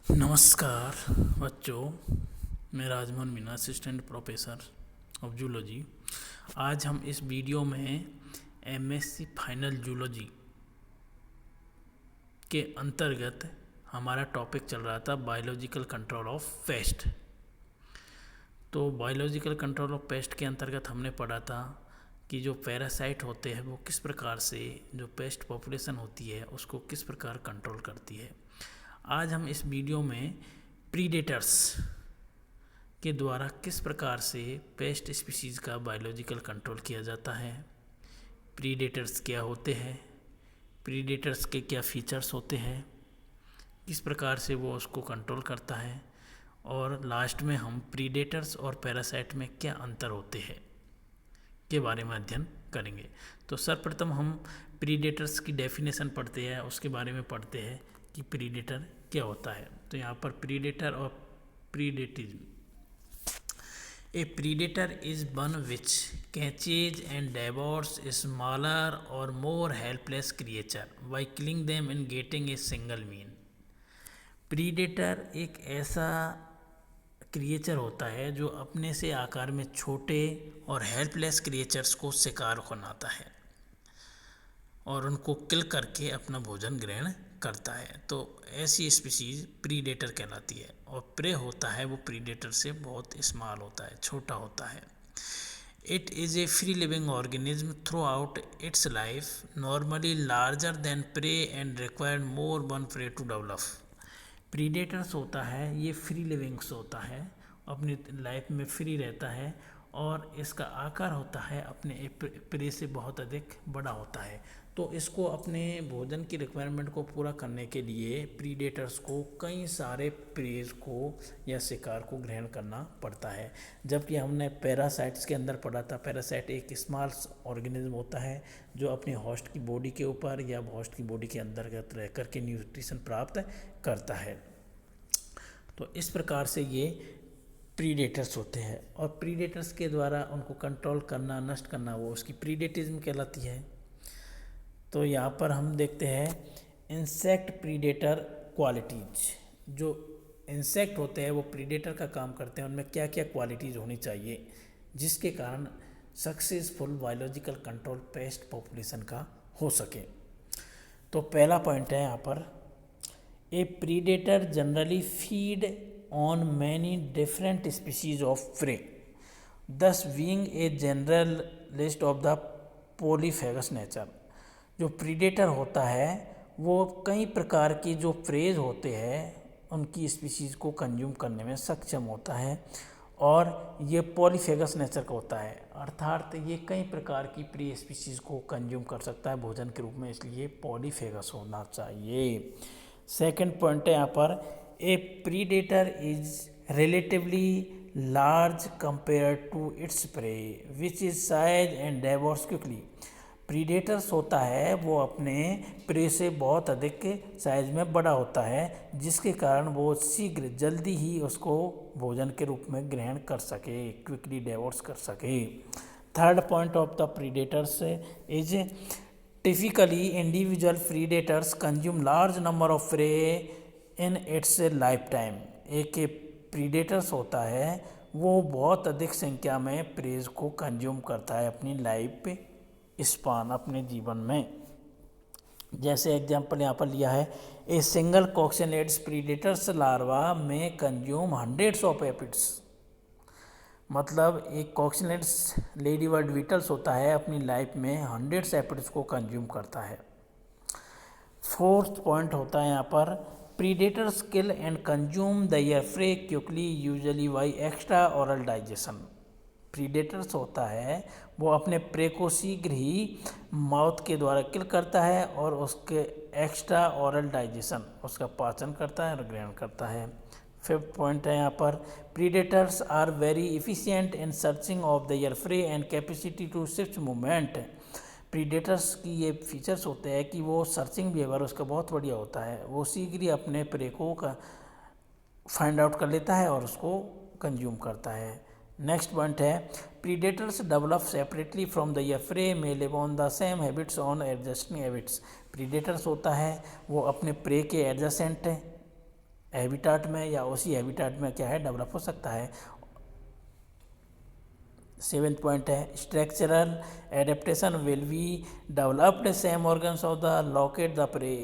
नमस्कार बच्चों, मैं Rajmohan Meena, assistant professor of zoology. आज हम इस वीडियो में एमएससी फाइनल जूलॉजी के अंतर्गत हमारा टॉपिक चल रहा था बायोलॉजिकल कंट्रोल ऑफ पेस्ट। तो बायोलॉजिकल कंट्रोल ऑफ पेस्ट के अंतर्गत हमने पढ़ा था कि जो पैरासाइट होते हैं वो किस प्रकार से जो पेस्ट पॉपुलेशन होती है उसको किस प्रकार कंट्रोल करती है। आज हम इस वीडियो में प्रीडेटर्स के द्वारा किस प्रकार से पेस्ट स्पीशीज़ का बायोलॉजिकल कंट्रोल किया जाता है, प्रीडेटर्स क्या होते हैं, प्रीडेटर्स के क्या फीचर्स होते हैं, किस प्रकार से वो उसको कंट्रोल करता है, और लास्ट में हम प्रीडेटर्स और पैरासाइट में क्या अंतर होते हैं के बारे में अध्ययन करेंगे। तो सर्वप्रथम हम प्रीडेटर्स की डेफिनेशन पढ़ते हैं, उसके बारे में पढ़ते हैं कि प्रीडेटर क्या होता है। तो यहाँ पर प्रीडेटर और predatism. A predator is one which catches and devours smaller और more helpless creature by killing them in getting a single meal. Predator एक ऐसा क्रिएचर होता है जो अपने से आकार में छोटे और हेल्पलेस क्रिएचर्स को शिकार बनाता है और उनको किल करके अपना भोजन ग्रहण करता है। तो ऐसी स्पीशीज प्रीडेटर कहलाती है। और प्रे होता है वो प्रीडेटर से बहुत स्मॉल होता है, छोटा होता है। It is a free living organism throughout its life, normally larger than prey and required more one prey to develop. Predators होता है ये फ्री लिविंग्स होता है, अपनी लाइफ में फ्री रहता है और इसका आकार होता है अपने प्रे से बहुत अधिक बड़ा होता है। तो इसको अपने भोजन की रिक्वायरमेंट को पूरा करने के लिए प्रीडेटर्स को कई सारे प्रेज को या शिकार को ग्रहण करना पड़ता है। जबकि हमने पैरासाइट्स के अंदर पढ़ा था, पैरासाइट एक स्मॉल ऑर्गेनिज्म होता है जो अपने होस्ट की बॉडी के ऊपर या होस्ट की बॉडी के अंतर्गत रह करके न्यूट्रिशन प्राप्त करता है। तो इस प्रकार से ये प्रीडेटर्स होते हैं और प्रीडेटर्स के द्वारा उनको कंट्रोल करना, नष्ट करना, वो उसकी प्रीडेटिज्म कहलाती है। तो यहाँ पर हम देखते हैं इंसेक्ट प्रीडेटर क्वालिटीज। जो इंसेक्ट होते हैं वो प्रीडेटर का काम करते हैं, उनमें क्या क्या क्वालिटीज़ होनी चाहिए जिसके कारण successful biological control pest population का हो सके। तो पहला पॉइंट है यहाँ पर, a predator generally feed on many different species of prey, thus being a generalist of the polyphagous nature. जो प्रीडेटर होता है वो कई प्रकार के जो प्रेज होते हैं उनकी स्पीशीज़ को कंज्यूम करने में सक्षम होता है और ये पॉलीफेगस नेचर का होता है, अर्थात ये कई प्रकार की प्री स्पीशीज़ को कंज्यूम कर सकता है भोजन के रूप में, इसलिए पॉलीफेगस होना चाहिए। सेकंड पॉइंट है यहाँ पर, a predator is relatively large compare to its prey which is size and devours quickly. Predators होता है वो अपने प्रे से बहुत अधिक साइज में बड़ा होता है जिसके कारण वो शीघ्र जल्दी ही उसको भोजन के रूप में ग्रहण कर सके, क्विकली डेवोर्स कर सके। Third point of the predators is typically individual predators consume large number of prey in its life time. एक प्रीडेटर्स होता है वो बहुत अधिक संख्या में प्रेज को कंज्यूम करता है अपनी लाइफ स्पान, अपने जीवन में। जैसे एग्जाम्पल यहाँ पर लिया है, ए सिंगल कॉक्सिनेड्स प्रीडेटर्स लार्वा में कंज्यूम हंड्रेड्स ऑफ एपिड्स। मतलब एक कॉक्सिनेड्स लेडी बर्ड बीटल्स होता है अपनी लाइफ में हंड्रेड्स एपिड्स को कंज्यूम करता है। फोर्थ पॉइंट होता है यहाँ पर, predators kill and consume their prey quickly usually by extra oral digestion. Predators होता है वो अपने प्रे को शीघ्र ही माउथ के द्वारा किल करता है और उसके एक्स्ट्रा ओरल डाइजेशन, उसका पाचन करता है और ग्रहण करता है। फिफ्थ पॉइंट है यहाँ पर, predators are very efficient in searching of their prey and capacity to shift movement. Predators की ये फीचर्स होते हैं कि वो सर्चिंग बिहेवियर उसका बहुत बढ़िया होता है, वो शीघ्र ही अपने प्रे को फाइंड आउट कर लेता है और उसको कंज्यूम करता है। नेक्स्ट पॉइंट है, predators develop separately from the prey may live on the same habits on adjusting habits. Predators होता है वो अपने प्रे के एडजेसेंट हैबिटाट में या उसी हैबिटाट में क्या है डेवलप हो सकता है। 7th पॉइंट है structural adaptation will be developed same organs of the locate the prey.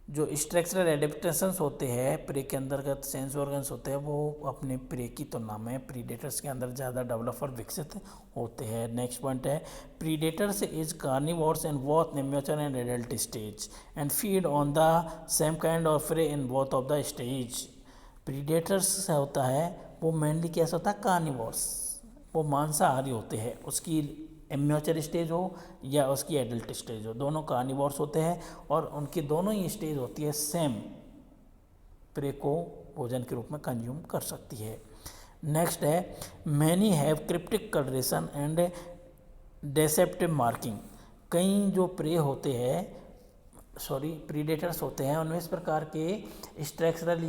जो स्ट्रक्चरल एडेप्टेशंस होते हैं प्रे के अंतर्गत सेंस ऑर्गन्स होते हैं वो अपने प्रे की तुलना में प्रीडेटर्स के अंदर ज़्यादा डेवलप और विकसित होते हैं। नेक्स्ट पॉइंट है predators is carnivores in both immature and adult stage and feed on the same kind of prey in both of the stage. Predators होता है वो मेनली कैसा होता है कार्निवोर्स, वो मांसाहारी होते हैं, उसकी इमेच्योर स्टेज हो या उसकी एडल्ट स्टेज हो, दोनों कार्निवोर्स होते हैं और उनकी दोनों ही स्टेज होती है सेम प्रे को भोजन के रूप में कंज्यूम कर सकती है। नेक्स्ट है many have cryptic coloration and deceptive marking. कई जो प्रे होते हैं प्रीडेटर्स होते हैं उनमें इस प्रकार के स्ट्रक्चरल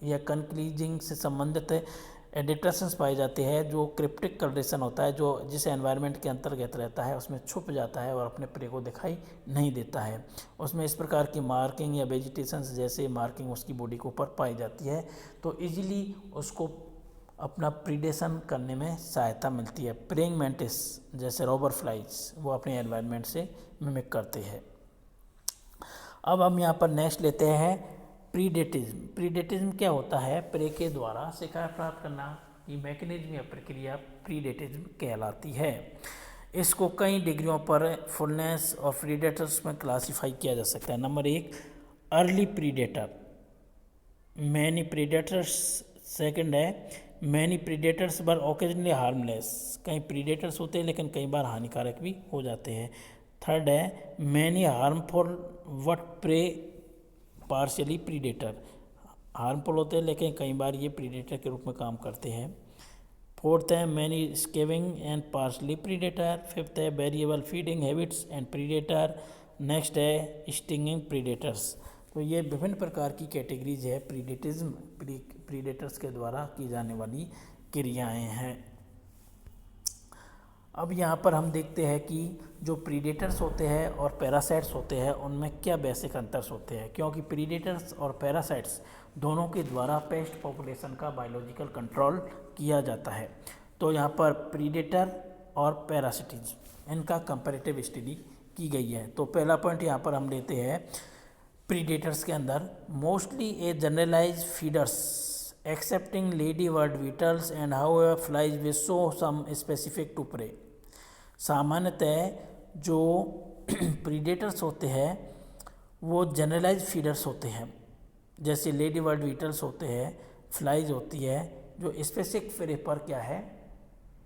या कंक्रीजिंग से संबंधित एडिटेशंस पाए जाते हैं। जो क्रिप्टिक कलरेशन होता है जो जिस एनवायरनमेंट के अंतर्गत रहता है उसमें छुप जाता है और अपने प्रे को दिखाई नहीं देता है। उसमें इस प्रकार की मार्किंग या वेजिटेशंस जैसे मार्किंग उसकी बॉडी के ऊपर पाई जाती है तो इजीली उसको अपना प्रीडेशन करने में सहायता मिलती है। प्रेइंग मैंटिस जैसे रॉबर फ्लाइज वो अपने एनवायरनमेंट से मिमिक करते हैं। अब हम यहाँ पर नेक्स्ट लेते हैं प्रीडेटिज्म। प्रीडेटिज्म क्या होता है? प्रे के द्वारा शिकार प्राप्त करना की मैकेनिज्म या प्रक्रिया प्रीडेटिज्म कहलाती है। इसको कई डिग्रियों पर फुलनेस और प्रीडेटर्स में क्लासीफाई किया जा सकता है। Number 1 early predator, many predators. Second है मैनी प्रीडेटर्स वर ओकेजनली हार्मलेस, कई प्रीडेटर्स होते हैं लेकिन कई बार हानिकारक भी हो जाते हैं। थर्ड है many harmful what prey partially predator, harmful होते हैं लेकिन कई बार ये प्रीडेटर के रूप में काम करते हैं। फोर्थ है many scavenging and partially predator. Fifth है variable feeding habits and predator. Next है स्टिंगिंग प्रीडेटर्स। तो ये विभिन्न प्रकार की कैटेगरीज है प्रीडेटिज्म, प्रीडेटर्स के द्वारा की जाने वाली क्रियाएं हैं। अब यहाँ पर हम देखते हैं कि जो प्रीडेटर्स होते हैं और पैरासाइट्स होते हैं उनमें क्या बेसिक अंतर्स होते हैं, क्योंकि प्रीडेटर्स और पैरासाइट्स दोनों के द्वारा पेस्ट पॉपुलेशन का बायोलॉजिकल कंट्रोल किया जाता है। तो यहाँ पर प्रीडेटर और पैरासिटिज्म इनका कंपैरेटिव स्टडी की गई है। तो पहला पॉइंट यहाँ पर हम लेते हैं प्रीडेटर्स के अंदर mostly a generalise feeders excepting lady bird beetles and however flies will show some specific to prey. सामान्यतः जो प्रीडेटर्स होते हैं वो जनरलाइज फीडर्स होते हैं, जैसे लेडी बर्ड बीटल्स होते हैं, फ्लाइज होती है, जो स्पेसिफिक प्रे पर क्या है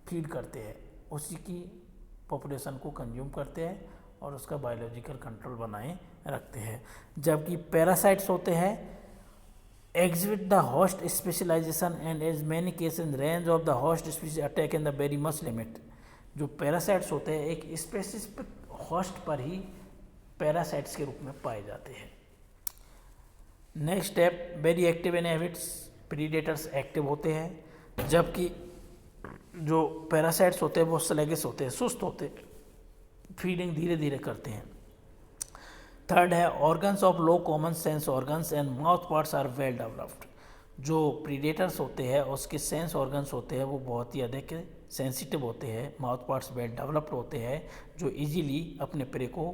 फीड करते हैं, उसी की पॉपुलेशन को कंज्यूम करते हैं और उसका बायोलॉजिकल कंट्रोल बनाए रखते हैं। जबकि पैरासाइट्स होते हैं exhibit the host specialization and as many cases range of the host species attack in the very much limit। जो पैरासाइट्स होते हैं एक स्पेसिफिक होस्ट पर ही पैरासाइट्स के रूप में पाए जाते हैं। Next step very active in habits, predators active होते हैं जबकि जो पैरासाइट्स होते हैं वो स्लेगिश होते हैं, सुस्त होते हैं, फीडिंग धीरे धीरे करते हैं। थर्ड है organs of low common sense organs and mouth parts are well developed. जो प्रीडेटर्स होते हैं उसके सेंस ऑर्गन्स होते हैं वो बहुत ही अधिक सेंसिटिव होते हैं, माउथ पार्ट्स वेल डेवलप्ड होते हैं जो इजीली अपने प्रे को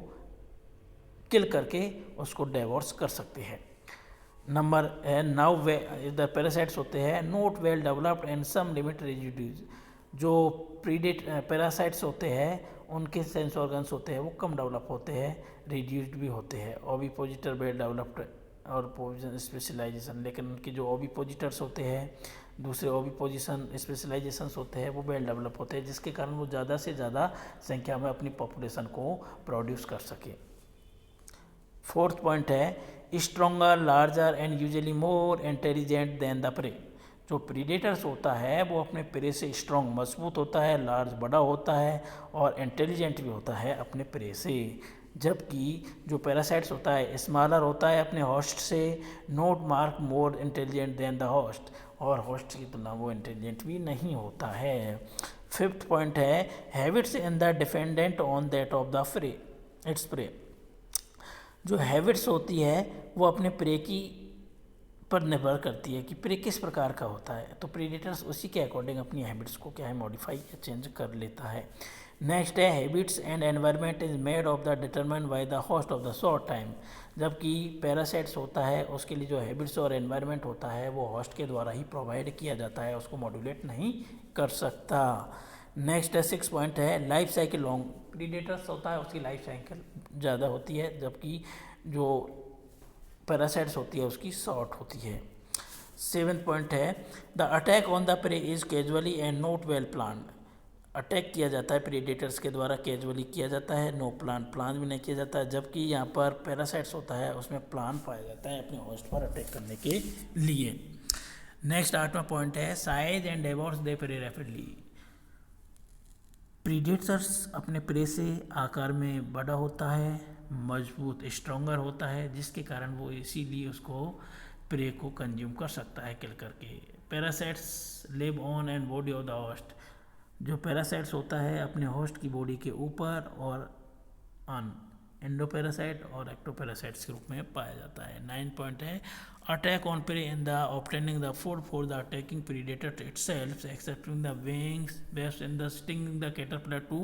किल करके उसको डेवोर्स कर सकते हैं। नंबर है नाउ द पैरासाइट्स होते हैं not well developed and some limit residues. जो पैरासाइट्स होते हैं उनके सेंस ऑर्गन्स होते हैं वो कम डेवलप होते हैं, रिड्यूस्ड भी होते हैं। ओविपोजिटर वेल डेवलप्ड और पोजिशन स्पेशलाइजेशन, लेकिन उनके जो ओविपोजिटर्स होते हैं दूसरे ओविपोजिशन स्पेशलाइजेशंस होते हैं वो वेल डेवलप होते हैं, जिसके कारण वो ज़्यादा से ज़्यादा संख्या में अपनी पॉपुलेशन को प्रोड्यूस कर सके। फोर्थ पॉइंट है stronger larger and usually more intelligent then the prey. जो प्रीडेटर्स होता है वो अपने प्रे से स्ट्रॉन्ग मजबूत होता है, लार्ज बड़ा होता है और इंटेलिजेंट भी होता है अपने प्रे से। जबकि जो पैरासाइट्स होता है स्मॉलर होता है अपने होस्ट से, note mark more intelligent then the host, और होस्ट की तुलना वो इंटेलिजेंट भी नहीं होता है। फिफ्थ पॉइंट है habits in the dependent on that of the prey its prey. जो हैबिट्स होती है वो अपने प्रे की पर निर्भर करती है कि प्रे किस प्रकार का होता है, तो प्रीडेटर्स उसी के अकॉर्डिंग अपनी हैबिट्स को क्या है मॉडिफाई या चेंज कर लेता है। नेक्स्ट है habits and environment is made of the determined by the host of the short time. जबकि पैरासाइट्स होता है उसके लिए जो हैबिट्स और एनवायरनमेंट होता है वो होस्ट के द्वारा ही प्रोवाइड किया जाता है, उसको मॉड्यूलेट नहीं कर सकता। नेक्स्ट है 6 पॉइंट है लाइफ साइकिल लॉन्ग। प्रीडेटर्स होता है उसकी लाइफ साइकिल ज़्यादा होती है, जबकि जो पैरासाइट्स होती है उसकी शॉर्ट होती है। 7th पॉइंट है the attack on the prey is casually and not well planned. Attack किया जाता है प्रीडेटर्स के द्वारा, कैजुअली किया जाता है, नो प्लान भी नहीं किया जाता है। जबकि यहाँ पर पैरासाइट्स होता है उसमें प्लान पाया जाता है अपने होस्ट पर अटैक करने के लिए। नेक्स्ट 8वां पॉइंट है size and devours the prey rapidly. Predators अपने प्रे से आकार में बड़ा होता है, मजबूत स्ट्रॉन्गर होता है, जिसके कारण वो इसीलिए उसको प्रे को कंज्यूम कर सकता है किल करके। Parasites live on and body of the host. जो पैरासाइट्स होता है अपने होस्ट की बॉडी के ऊपर और ऑन एंडोपैरासाइट और एक्टोपैरासाइट्स के रूप में पाया जाता है। 9 पॉइंट है attack on prey in the obtaining the food for the attacking predator itself excepting the wings best in the sting the caterpillar to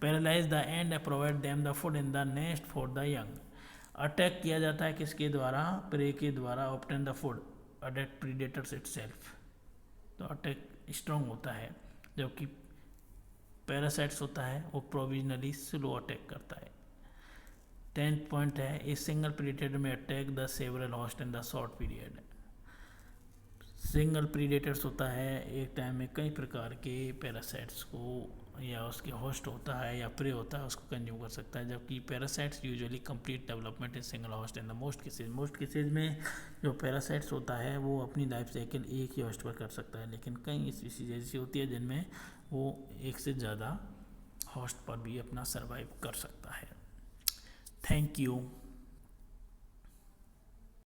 paralyse the and provide them the food in the nest for the young. Attack किया जाता है किसके द्वारा, prey के द्वारा, obtain the food attack predators itself, तो attack strong होता है। जबकि पैरासाइट्स होता है वो प्रोविजनली स्लो अटैक करता है। 10th पॉइंट है ए सिंगल प्रीडेटर में attack the several host in the short period. Single predators होता है एक टाइम में कई प्रकार के पैरासाइट्स को या उसके होस्ट होता है या प्रे होता है उसको कंज्यूम कर सकता है। जबकि parasites usually complete development in single host in the most cases में जो पैरासाइट्स होता है वो अपनी लाइफ साइकिल एक ही होस्ट पर कर सकता है, लेकिन कई स्पीसीज ऐसी होती है जिनमें वो एक से ज़्यादा होस्ट पर भी अपना सर्वाइव कर सकता है। Thank you.